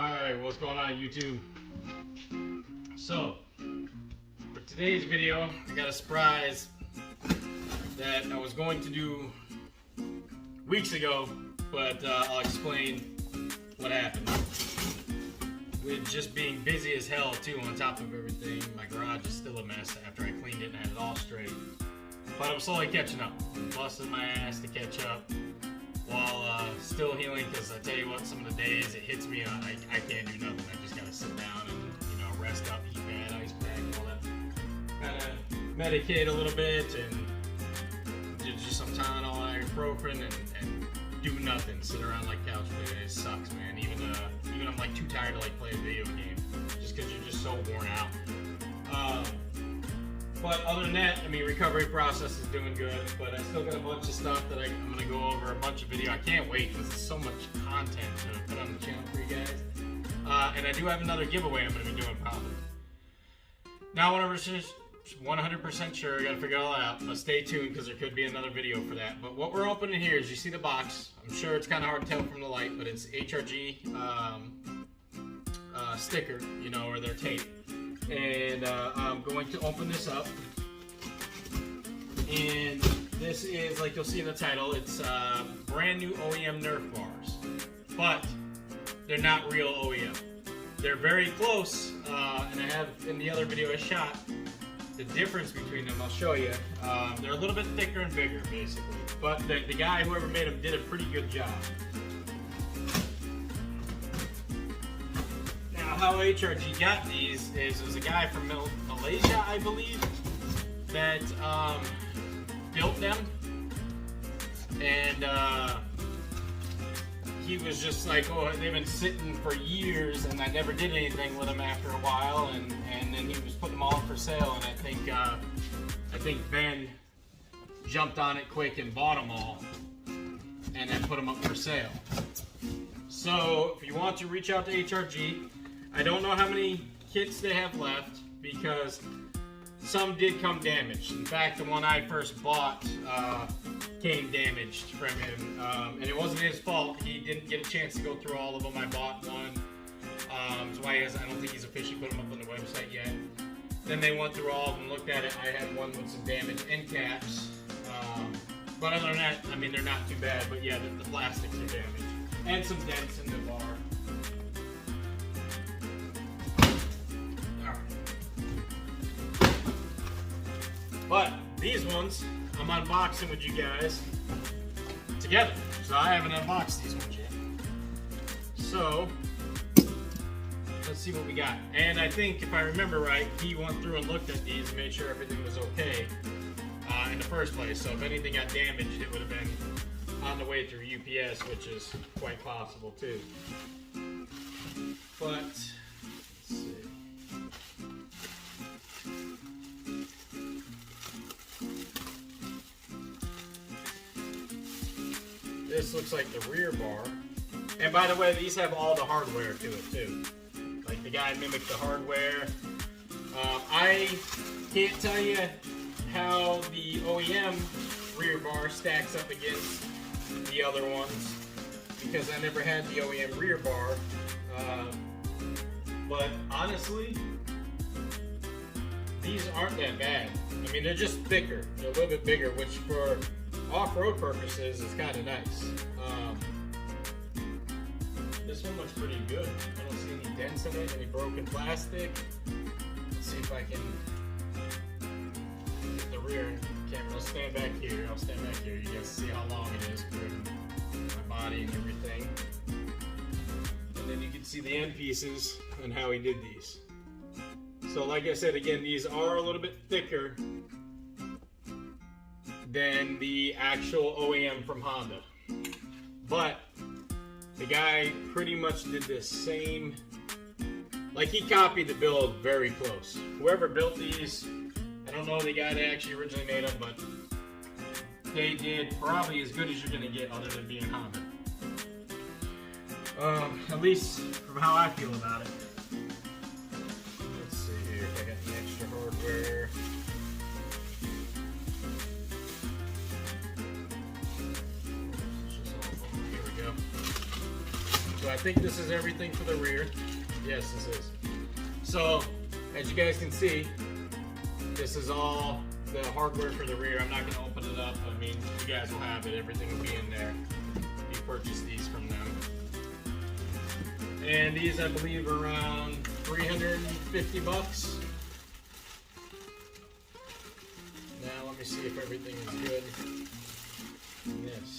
Alright, what's going on YouTube? So, for today's video, I got a surprise that I was going to do weeks ago, but I'll explain what happened. With just being busy as hell too, on top of everything, my garage is still a mess after I cleaned it and had it all straight. But I'm slowly catching up. I'm busting my ass to catch up while still healing, because I tell you what, some of the days it hits me, I can't do nothing. I just gotta sit down and rest up, eat bad, ice pack, all that. Kind of medicate a little bit and just some Tylenol, ibuprofen, and do nothing. Sit around like couch potato. It sucks, man. Even I'm like too tired to like play a video game, just because you're just so worn out. But other than that, I mean, recovery process is doing good, but I still got a bunch of stuff that I'm going to go over, a bunch of video. I can't wait because there's so much content to put on the channel for you guys. And I do have another giveaway I'm going to be doing probably. Now, whenever it's just 100% sure, I got to figure it all out, but stay tuned because there could be another video for that. But what we're opening here is, you see the box. I'm sure it's kind of hard to tell from the light, but it's HRG sticker, or their tape. And I'm going to open this up, and this is, like you'll see in the title, it's brand new OEM Nerf bars, but they're not real OEM. They're very close, and I have in the other video I shot the difference between them. I'll show you. They're a little bit thicker and bigger, basically, but the guy, whoever made them, did a pretty good job. How HRG got these is there's a guy from Malaysia, I believe, that built them, and he was just like, oh, they've been sitting for years and I never did anything with them after a while, and then he was putting them all up for sale, and I think Ben jumped on it quick and bought them all and then put them up for sale. So if you want to reach out to HRG, I don't know how many kits they have left, because some did come damaged. In fact, the one I first bought came damaged from him, and it wasn't his fault. He didn't get a chance to go through all of them. I bought one, so I don't think he's officially put them up on the website yet. Then they went through all of them, looked at it. I had one with some damaged end caps, but other than that, I mean, they're not too bad. But yeah, the plastics are damaged, and some dents in the bar. But these ones, I'm unboxing with you guys together. So I haven't unboxed these ones yet. So, let's see what we got. And I think, if I remember right, he went through and looked at these and made sure everything was okay in the first place. So if anything got damaged, it would have been on the way through UPS, which is quite possible too. But, let's see. This looks like the rear bar. And by the way, these have all the hardware to it too. Like, the guy mimicked the hardware. I can't tell you how the OEM rear bar stacks up against the other ones, because I never had the OEM rear bar. But honestly, these aren't that bad. I mean, they're just thicker. They're a little bit bigger, which for off-road purposes is kind of nice. This one looks pretty good. I don't see any dents in it, any broken plastic. Let's see if I can get the rear camera. I'll stand back here. You guys see how long it is for my body and everything. And then you can see the end pieces and how he did these. So like I said, again, these are a little bit thicker than the actual OEM from Honda. But the guy pretty much did the same, like, he copied the build very close. Whoever built these, I don't know the guy that actually originally made them, but they did probably as good as you're gonna get other than being Honda. At least from how I feel about it. Let's see here if I got the extra hardware. Here we go. So I think this is everything for the rear. Yes, this is. So, as you guys can see, this is all the hardware for the rear. I'm not going to open it up. I mean, you guys will have it. Everything will be in there. You purchase these from them. And these, I believe, are around 350 bucks. Now, let me see if everything is good in this.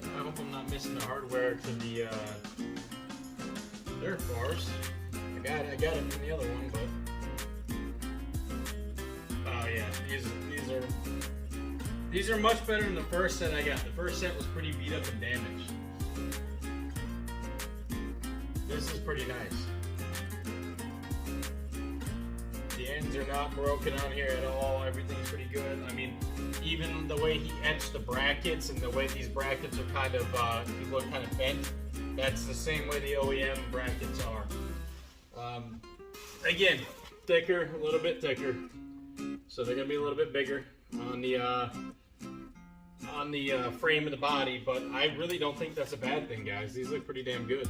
I hope I'm not missing the hardware to the Nerf bars. I got it from the other one, but oh yeah, these are much better than the first set I got. The first set was pretty beat up and damaged. This is pretty nice. The ends are not broken on here at all. Everything's pretty good. I mean, even the way he etched the brackets and the way these brackets are kind of, these look kind of bent. That's the same way the OEM brackets are. Again, thicker, a little bit thicker. So they're gonna be a little bit bigger on the frame of the body, but I really don't think that's a bad thing, guys. These look pretty damn good.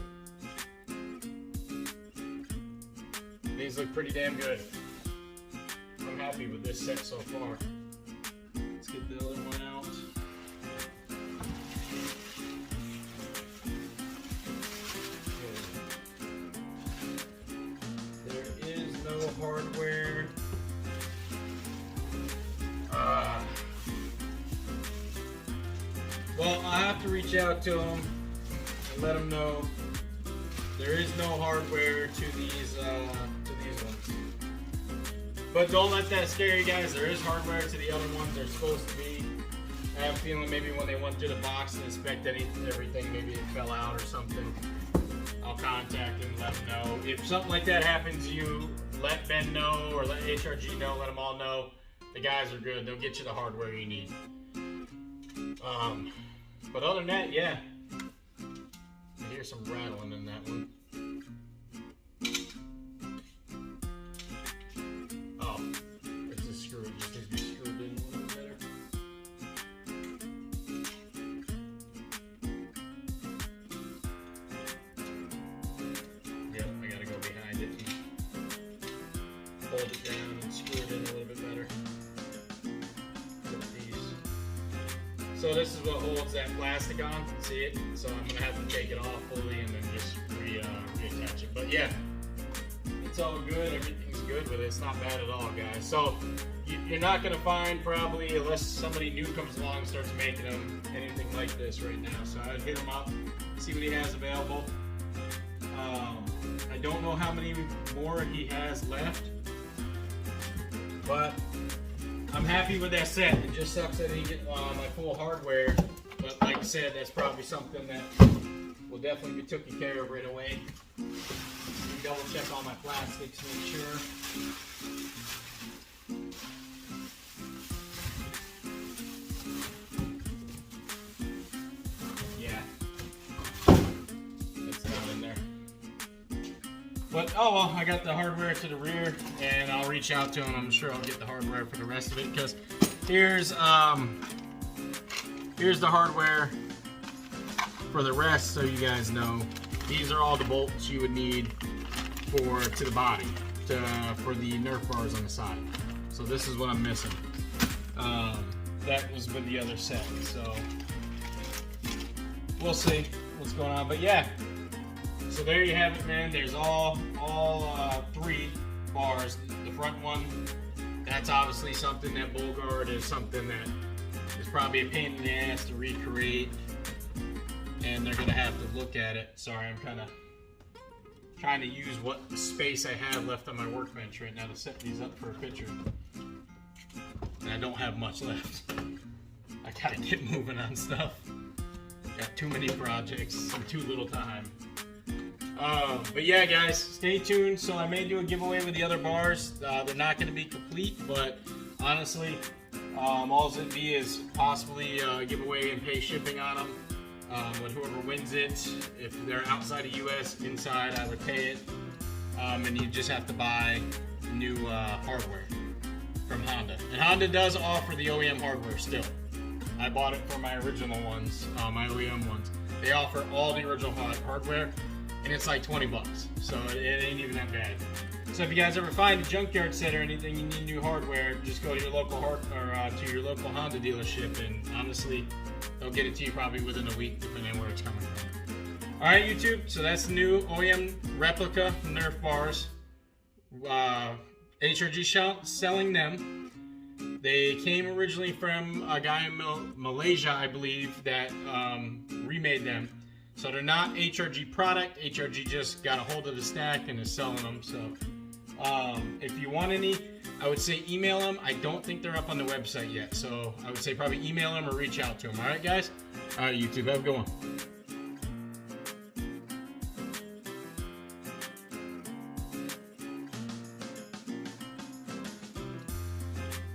These look pretty damn good. I'm happy with this set so far. Let's get the other one out. There is no hardware. Well, I have to reach out to them and let them know there is no hardware to these ones. But don't let that scare you guys. There is hardware to the other ones. They're supposed to be. I have a feeling maybe when they went through the box and inspected everything, maybe it fell out or something. I'll contact them, let them know. If something like that happens to you, let Ben know or let HRG know. Let them all know. The guys are good. They'll get you the hardware you need. But other than that, yeah. I hear some rattling in that one. Oh, it's a screw. It just needs to be screwed in a little better. Yep, I gotta go behind it and hold it down and screw it in a little bit better. So this is what holds that plastic on, see it? So I'm gonna have to take it off fully and then just reattach it. But yeah, it's all good, everything's good with it. It's not bad at all, guys. So you're not gonna find probably, unless somebody new comes along and starts making them, anything like this right now. So I'd hit him up, see what he has available. I don't know how many more he has left, but I'm happy with that set. It just sucks that I didn't get my full hardware, but like I said, that's probably something that will definitely be taken care of right away. Double check all my plastics to make sure. Yeah, it's not in there. But oh well, I got the hardware to the rear, and I'll reach out to him. I'm sure I'll get the hardware for the rest of it, because here's the hardware for the rest, so you guys know. These are all the bolts you would need to the body for the Nerf bars on the side. So this is what I'm missing. That was with the other set, so we'll see what's going on. But yeah. So there you have it, man. There's all three bars. The front one, that's obviously something that bull guard is something that is probably a pain in the ass to recreate, and they're gonna have to look at it. Sorry, I'm kind of trying to use what space I have left on my workbench right now to set these up for a picture, and I don't have much left. I gotta get moving on stuff. Got too many projects and too little time. But yeah, guys, stay tuned. So I may do a giveaway with the other bars. They're not going to be complete, but honestly, All it'd be is possibly give away and pay shipping on them. With whoever wins it, if they're outside of US, inside, I would pay it. And you just have to buy new hardware from Honda. And Honda does offer the OEM hardware still. I bought it for my original ones, my OEM ones. They offer all the original hardware, and it's like 20 bucks. So it ain't even that bad. So if you guys ever find a junkyard set or anything, you need new hardware, just go to your local to your local Honda dealership, and honestly, they'll get it to you probably within a week, depending on where it's coming from. All right, YouTube. So that's the new OEM Replica Nerf bars. HRG selling them. They came originally from a guy in Malaysia, I believe, that remade them. So they're not HRG product. HRG just got a hold of the stack and is selling them. So if you want any, I would say email them. I don't think they're up on the website yet. So I would say probably email them or reach out to them. All right, guys? All right, YouTube. Have a good one.